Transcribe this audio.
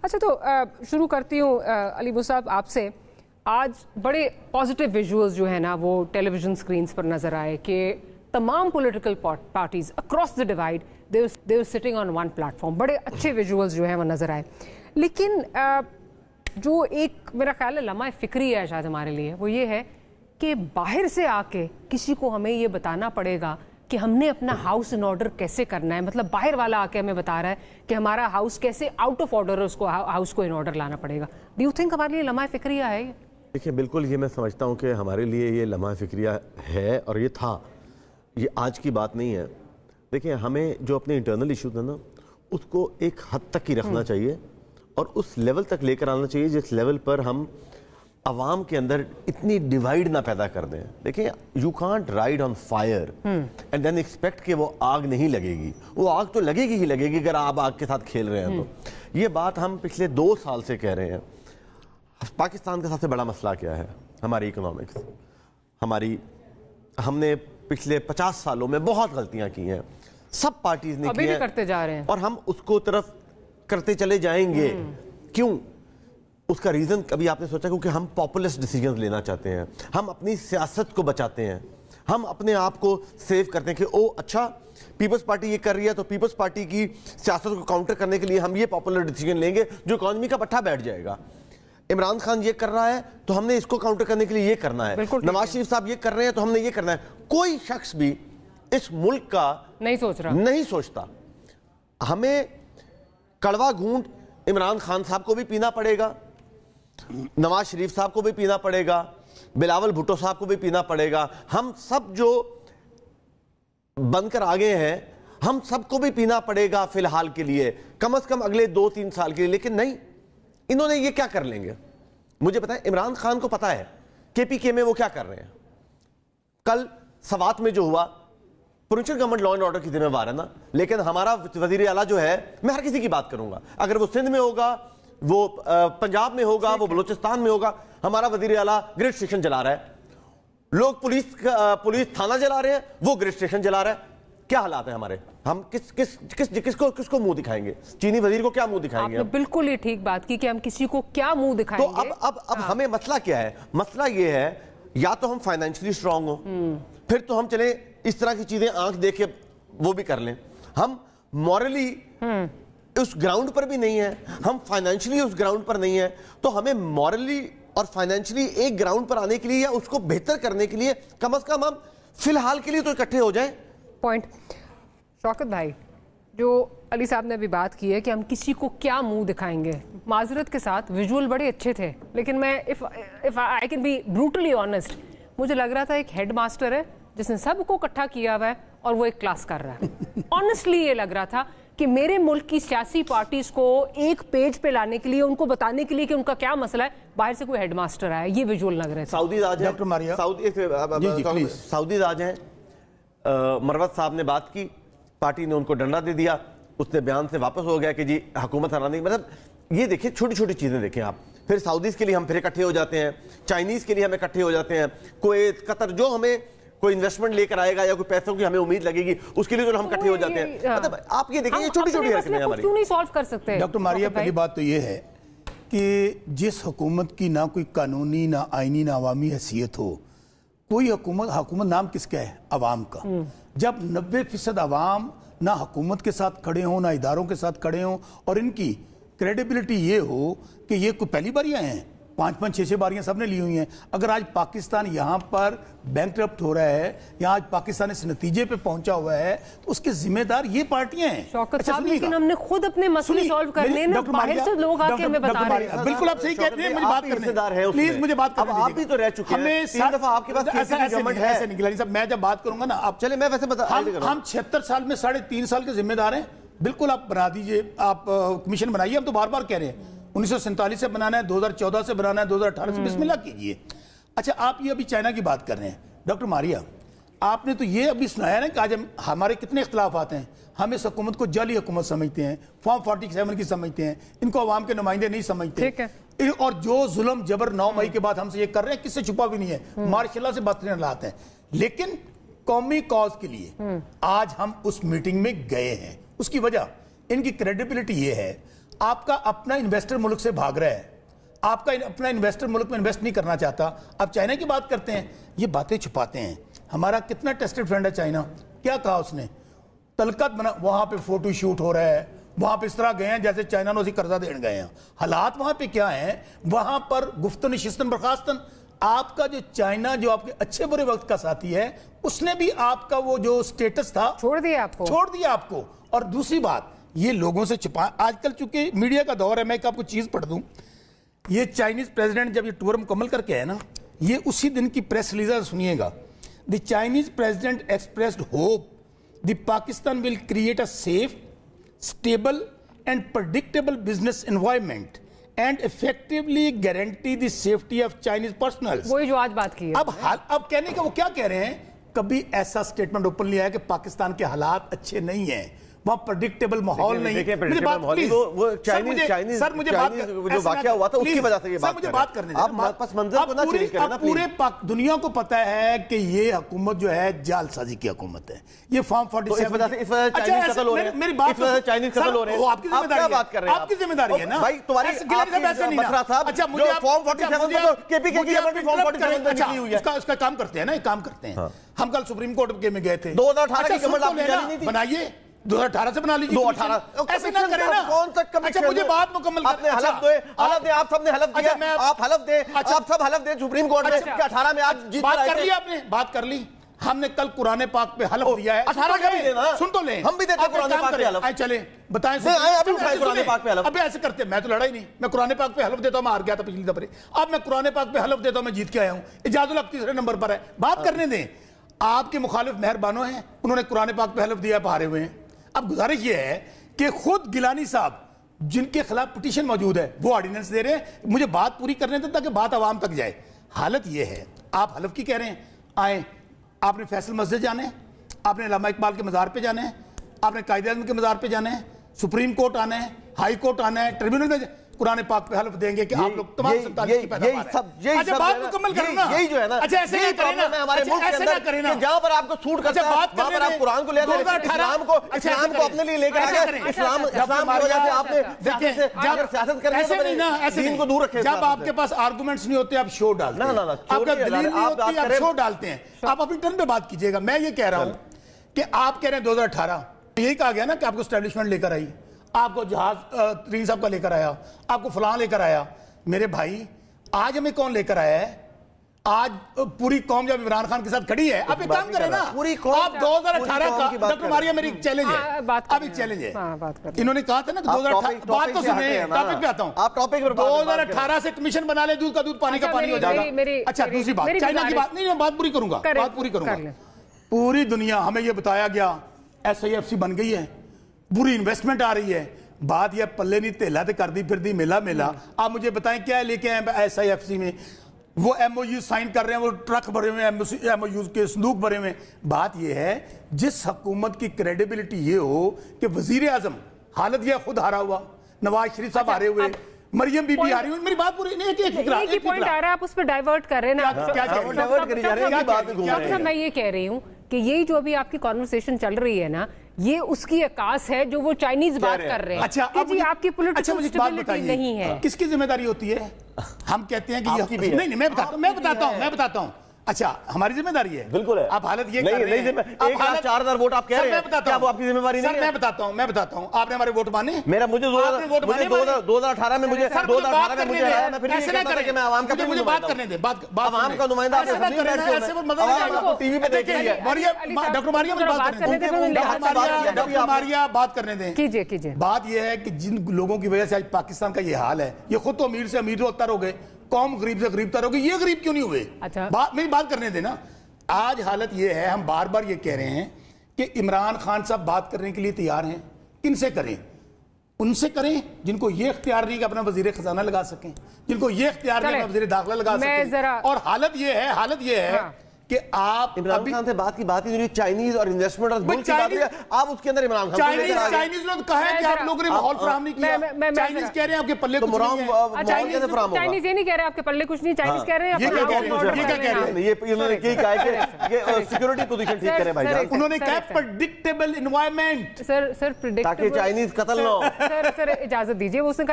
अच्छा तो शुरू करती हूँ अली मुसाब आपसे। आज बड़े पॉजिटिव विजुअल्स जो है ना वो टेलीविजन स्क्रीन्स पर नज़र आए कि तमाम political parties across the divide they were sitting on one platform. बड़े अच्छे विजुअल्स जो है वो नज़र आए। लेकिन जो एक मेरा ख्याल है लम्हा फ़िक्री है शायद हमारे लिए, वो ये है कि बाहर से आके किसी को हमें ये बताना पड़ेगा कि हमने अपना हाउस इन ऑर्डर कैसे करना है। मतलब बाहर वाला आके हमें बता रहा है कि हमारा हाउस कैसे आउट ऑफ ऑर्डर है, उसको हाउस को इन ऑर्डर लाना पड़ेगा। डू यू थिंक हमारे लिए लम्हा फ़िक्रिया है? देखिए बिल्कुल, ये मैं समझता हूँ कि हमारे लिए ये लम्हा फ़िक्रिया है और ये था, ये आज की बात नहीं है। देखिए हमें जो अपने इंटरनल इशूज़ हैं ना उसको एक हद तक ही रखना चाहिए और उस लेवल तक लेकर आना चाहिए जिस लेवल पर हम अवाम के अंदर इतनी डिवाइड ना पैदा कर दें। देखिए you can't ride on fire and then expect कि वो आग नहीं लगेगी। वो आग तो लगेगी ही लगेगी अगर आप आग के साथ खेल रहे हैं तो। ये बात हम पिछले 2 साल से कह रहे हैं। पाकिस्तान का सबसे बड़ा मसला क्या है? हमारी इकोनॉमिक्स। हमने पिछले 50 सालों में बहुत गलतियां की हैं, सब पार्टीज ने की हैं, करते जा रहे हैं और हम उसको तरफ करते चले जाएंगे। क्यों? उसका रीजन कभी आपने सोचा? क्योंकि हम पॉपुलिस्ट डिसीजंस लेना चाहते हैं, हम अपनी सियासत को बचाते हैं, हम अपने आप को सेव करते हैं कि ओ अच्छा पीपल्स पार्टी ये कर रही है तो पीपल्स पार्टी की सियासत को काउंटर करने के लिए हम ये पॉपुलर डिसीजन लेंगे जो इकॉनमी का पट्टा बैठ जाएगा। इमरान खान ये कर रहा है तो हमने इसको काउंटर करने के लिए ये करना है। नवाज शरीफ साहब ये कर रहे हैं तो हमने ये करना है। कोई शख्स भी इस मुल्क का नहीं सोचता। हमें कड़वा घूंट इमरान खान साहब को भी पीना पड़ेगा, नवाज शरीफ साहब को भी पीना पड़ेगा, बिलावल भुट्टो साहब को भी पीना पड़ेगा। हम सब जो बनकर आगे हैं हम सबको भी पीना पड़ेगा फिलहाल के लिए, कम से कम अगले 2-3 साल के लिए। लेकिन नहीं, इन्होंने ये क्या कर लेंगे? मुझे पता है, इमरान खान को पता है केपीके में वो क्या कर रहे हैं। कल सवात में जो हुआ, provincial government law and order की जिम्मेवार है ना, लेकिन हमारा वजीर आला जो है, मैं हर किसी की बात करूंगा, अगर वो सिंध में होगा, वो पंजाब में होगा, वो बलूचिस्तान में होगा, हमारा वजीर आला ग्रिड स्टेशन जला रहा है। लोग पुलिस थाना जला रहे हैं, वो ग्रिड स्टेशन जला रहा है। क्या हालात है हमारे? हम किसको मुंह दिखाएंगे? चीनी वजीर को क्या मुंह दिखाएंगे? आपने बिल्कुल ही ठीक बात की कि हम किसी को क्या मुंह दिखाएंगे। तो अब हमें मसला क्या है? मसला ये है, या तो हम फाइनेंशियली स्ट्रांग हो, फिर तो हम चले इस तरह की चीजें आंख देख के वो भी कर लें। हम मॉरली उस ग्राउंड पर भी नहीं है, हम फाइनेंशियली उस ग्राउंड पर नहीं है, तो हमें मॉरली और फाइनेंशियली एक ग्राउंड पर आने के लिए या उसको बेहतर करने के लिए कम से कम हम फिलहाल के लिए तो इकट्ठे हो जाएं। पॉइंट। शौकत भाई, जो अली साहब ने अभी बात की है कि हम किसी को क्या मुंह दिखाएंगे, माजरत के साथ विजुअल बड़े अच्छे थे, लेकिन मैं if I can be brutally honest, मुझे लग रहा था एक हेड मास्टर है जिसने सबको इकट्ठा किया हुआ है और वो एक क्लास कर रहा है। ऑनेस्टली ये लग रहा था कि मेरे मुल्क की सियासी पार्टीज को एक पेज पे लाने के लिए, उनको बताने के लिए कि उनका क्या मसला है, बाहर से कोई हेडमास्टर आया। ये विजुअल लग रहे थे। सऊदीज आज हैं, सऊदीज आज हैं। मरवत साहब ने बात की, पार्टी ने उनको डंडा दे दिया, उसने बयान से वापस हो गया कि जी हुकूमत हराने। मतलब ये देखिए, छोटी छोटी चीजें देखें आप। फिर सऊदीज के लिए हम फिर इकट्ठे हो जाते हैं, चाइनीज के लिए हम इकट्ठे हो जाते हैं, कुवैत, कतर, जो हमें कोई इन्वेस्टमेंट लेकर आएगा या कोई पैसों की हमें उम्मीद लगेगी उसके लिए तो हम इकट्ठे हो जाते हैं। मतलब आप ये देखिए, छोटी छोटी हरकतें हमारी क्यों नहीं सॉल्व कर सकते? डॉक्टर मारिया, पहली बात तो ये है कि जिस हुकूमत की ना कोई कानूनी, ना आईनी, ना अवामी हैसियत हो, कोई हुकूमत नाम किसका है? अवाम का। जब 90% अवाम ना हुकूमत के साथ खड़े हों, ना इदारों के साथ खड़े हों, और इनकी क्रेडिबिलिटी ये हो कि ये कोई पहली बार आए हैं, 5-5, 6-6 बारियां सबने ली हुई हैं। अगर आज पाकिस्तान यहाँ पर बैंकरप्ट हो रहा है, यहाँ आज पाकिस्तान इस नतीजे पे पहुंचा हुआ है, तो उसके जिम्मेदार ये पार्टियां हैं। शौकत साहब, लेकिन हमने खुद अपने मसले सॉल्व करने ना, बाहर से लोग आके हमें बता रहे हैं। बिल्कुल आप सही कहते हैं, मुझे बात करने, प्लीज मुझे बात करने दीजिए। आप भी तो रह चुके हैं, 3 दफा आपके पास ऐसे निकला साहब। मैं जब बात करूंगा ना, आप चले, मैं वैसे बता, हम 76 साल में 3.5 साल के जिम्मेदार हैं। बिल्कुल आप बना दीजिए, आप कमीशन बनाइए। हम तो बार बार कह रहे हैं 1947 से बनाना है, 2014 से बनाना है, 2018 से, बिस्मिल्लाह कीजिए। अच्छा, आप ये अभी चाइना की बात कर रहे हैं। डॉक्टर मारिया, आपने तो ये अभी सुनाया ना कि आज हमारे कितने इख्तलाफ आते हैं। हम इस हुकूमत को जाली हुकूमत समझते हैं, फॉर्म 47 की समझते हैं, इनको अवाम के नुमाइंदे नहीं समझते। और जो जुल्म जबर 9 मई के बाद हमसे ये कर रहे हैं, किससे छुपा भी नहीं है, मार्शल्लाह से बदतरीन हालात हैं। लेकिन कौमी कॉज के लिए आज हम उस मीटिंग में गए हैं। उसकी वजह इनकी क्रेडिबिलिटी ये है, آپ کا اپنا انویسٹر ملک سے بھاگ رہا ہے, آپ کا اپنا انویسٹر ملک میں انویسٹ نہیں کرنا چاہتا, آپ چائنا کی بات کرتے ہیں, یہ باتیں چھپاتے ہیں. ہمارا کتنا ٹیسٹڈ فرینڈ ہے چائنا, کیا کہا اس نے, تلقت بنا, وہاں پہ فوٹو شوٹ ہو رہا ہے, وہاں پہ اس طرح گئے ہیں جیسے چائنا نے اسی قرضہ دین گئے ہیں. حالات وہاں پہ کیا ہیں, وہاں پر گفتن نشستن برخاستن. آپ کا جو چائنا جو آپ کے اچھے برے وقت کا ساتھی ہے, اس نے بھی آپ کا وہ جو سٹیٹس تھا چھوڑ دیا آپ کو. اور دوسری بات, یہ لوگوں سے چھپا, آج کل چونکہ میڈیا کا دور ہے, میں آپ کو چیز پڑھ دوں, یہ چائنیز پریزیڈنٹ جب یہ ٹور مکمل کر کے ہے نا, یہ اسی دن کی پریس ریلیز سنیے گا. The Chinese president expressed hope the Pakistan will create a safe, stable and predictable business environment and effectively guarantee the safety of Chinese personnels. وہی جو آج بات کی ہے. اب کہنے کا وہ کیا کہہ رہے ہیں, کبھی ایسا سٹیٹمنٹ اوپنلی آیا کہ پاکستان کے حالات اچھے نہیں ہیں, وہاں پرڈکٹیبل ماحول نہیں. سر مجھے بات کرنے دیں. پورے دنیا کو پتا ہے کہ یہ حکومت جو ہے جال سازی کی حکومت ہے, یہ فارم 47. میری بات آپ کی ذمہ داری ہے نا. اس کا کام کرتے ہیں نا, ایک کام کرتے ہیں, ہم کل سپریم کورٹ میں گئے تھے, 2018 بنائیے, 2018 سے بنا لیجیے. 2018 ایسے نہ کریں نا. اچھا مجھے بات مکمل کریں. آپ سب نے حلف دیا, آپ حلف دیں, آپ سب حلف دیں سپریم کورٹ میں کہ 18 میں آپ جیت بات کر لی, آپ نے بات کر لی. ہم نے کل قرآن پاک پہ حلف دیا ہے. 18 کا بھی دینا, سن تو لیں, ہم بھی دیتے قرآن پاک پہ حلف. چلیں بتائیں, قرآن پاک پہ حلف. ابھی ایسے کرتے, میں تو لڑا ہی نہیں, میں قرآن پاک پہ حلف دیتا ہوں, میں ہار گیا تھا پچھلی دفعہ, اب میں قرآن پاک پہ حلف دیتا ہوں, میں جیت کے آیا ہوں. اجاز الحق تیسرے نمبر پر ہے, بات کرنے دیں. آپ کے مخالف مہربانوں ہیں, انہوں نے قرآن پاک پہ حلف دیا, ہارے ہوئے ہیں. اب گزارش یہ ہے کہ خود گیلانی صاحب جن کے خلاف پٹیشن موجود ہے وہ آرڈیننس دے رہے ہیں, مجھے بات پوری کرنے دیں تاکہ بات عوام تک جائے. حالت یہ ہے, آپ حلف کی کہہ رہے ہیں, آئیں, آپ نے فیصل مسجد جانا ہے, آپ نے علامہ اقبال کے مزار پہ جانا ہے, آپ نے قائد اعظم کے مزار پہ جانا ہے, سپریم کورٹ آنا ہے, ہائی کورٹ آنا ہے, ٹریبیونل میں قرآن پاک پہ حلف دیں گے کہ آپ لوگ تمام 47 کی پیداوار ہے. اچھا بات مکمل کرو نا. یہی جو ہے نا, اچھا ایسے نہیں کریں نا, ہمارے ملک کے اندر جہاں پر آپ کو سوٹ کرتا ہے وہاں پر آپ قرآن کو لے آتے ہیں, اسلام کو اپنے لیے لے کر آگئے. اسلام کی وجہ سے آپ نے سیاست کرنے سے دین کو دور رکھے. جب آپ کے پاس آرگومنٹس نہیں ہوتے آپ شو ڈالتے ہیں, آپ کا دلیل نہیں ہوتی آپ شو ڈالتے ہیں. آپ اپنی ٹرن پہ بات کیجئے گا. میں یہ کہہ رہا ہوں کہ آپ کہہ رہے ہیں 2018 یہی کہا گیا نا کہ آپ کو اسٹیبلشمنٹ لے کر آئی, آپ کو جہاز ترین صاحب کا لے کر آیا, آپ کو فلاں لے کر آیا. میرے بھائی آج ہمیں کون لے کر آیا ہے, آج پوری قوم جب عمران خان کے ساتھ کھڑی ہے. آپ ایک کام کریں نا, آپ 2018 کا, ڈاکٹر ماریا میری ایک چیلنج ہے, اب ایک چیلنج ہے, انہوں نے کہا تھا نا 2018, بات تو سنیں, ٹاپک پہ آتا ہوں, آپ ٹاپک پر 2018 سے کمیشن بنا لے, دودھ کا دودھ پانی کا پانی ہو جائے گا. اچھا دوسری بات, چائنا کی بات نہیں, میں بات پوری کروں گا, بات پوری کروں گا. پوری دنیا ہمیں یہ بتایا گیا SIFC بن گئی ہے, بری انویسٹمنٹ آ رہی ہے. بات یہ پلے نہیں تیلا تے کر دی پھر دی میلا میلا. آپ مجھے بتائیں کیا لے کے آئے SIFC میں, وہ MOU سائن کر رہے ہیں, وہ ٹرک بھرے ہوئے ہیں, MOU کے صندوق بھرے ہوئے ہیں. بات یہ ہے جس حکومت کی کریڈیبلٹی یہ ہو کہ وزیر اعظم, حالت یہ خود ہارا ہوا, نواز شریف صاحب ہارے ہوئے, مریم بی بی ہاری ہوئی. میری بات پوری نہیں, ایک پوائنٹ آ رہا ہے, آپ اس پہ ڈائیورٹ کر رہے ہیں نا. میں یہ کہہ رہی ہوں کہ یہی جو ابھی آپ کی کانورسیشن چل رہی ہے نا, یہ اس کی عکاس ہے جو وہ چائنیز بات کر رہے ہیں. اچھا جی آپ کی پولیٹیکل اسٹیبلٹی نہیں ہے. کس کی ذمہ داری ہوتی ہے؟ ہم کہتے ہیں کہ نہیں, میں بتاتا ہوں. اچھا ہماری ذمہ داری ہے, بالکل ہے. آپ حالت یہ نہیں, 1,04,000 ووٹ آپ کہہ رہے ہیں, کیا وہ آپ کی ذمہ داری نہیں ہے؟ میں بتاتا ہوں, آپ نے ہمارے ووٹ مانے. مجھے 2018 میں مجھے ایسے نہ کریں کہ میں عوام کا مجھے بات کرنے دیں, عوام کا نمائندہ ٹی وی پہ دیکھ رہی ہے. ڈاکٹر ماریا بات کرنے دیں. کیجئے. بات یہ ہے کہ جن لوگوں کی وجہ سے آج پاکستان کا یہ حال ہے, یہ خود تو امیر سے امیر تر ہو گئے, قوم غریب سے غریب تر ہو گئی, یہ غریب کیوں نہیں ہوئے؟ میری بات کرنے دینا. آج حالت یہ ہے, ہم بار بار یہ کہہ رہے ہیں کہ عمران خان صاحب بات کرنے کے لیے تیار ہیں. کن سے کریں؟ ان سے کریں جن کو یہ اختیار نہیں کہ اپنا وزیر خزانہ لگا سکیں, جن کو یہ اختیار نہیں کہ وزیر داخلہ لگا سکیں. اور حالت یہ ہے کہ آپ عمران خان سے بات کی بات ہی نہیں، چائنیز اور انویسٹمنٹ اور ملک کی بات ہے، آپ اس کے اندر عمران خان چائنیز نے کہا ہے کہ آپ لوگوں نے ماحول فراہم نہیں کیا، چائنیز کہہ رہے ہیں آپ کے پلے کچھ نہیں ہے، چائنیز یہ نہیں کہہ رہے آپ کے پلے کچھ نہیں، چائنیز کہہ رہے ہیں سیکورٹی پوزیشن ٹھیک کریں بھائی جان، انہوں نے کہا پریڈکٹیبل انوائرمنٹ، سر تاکہ چائنیز قتل نہ ہو. سر اجازت دیجیے، اس نے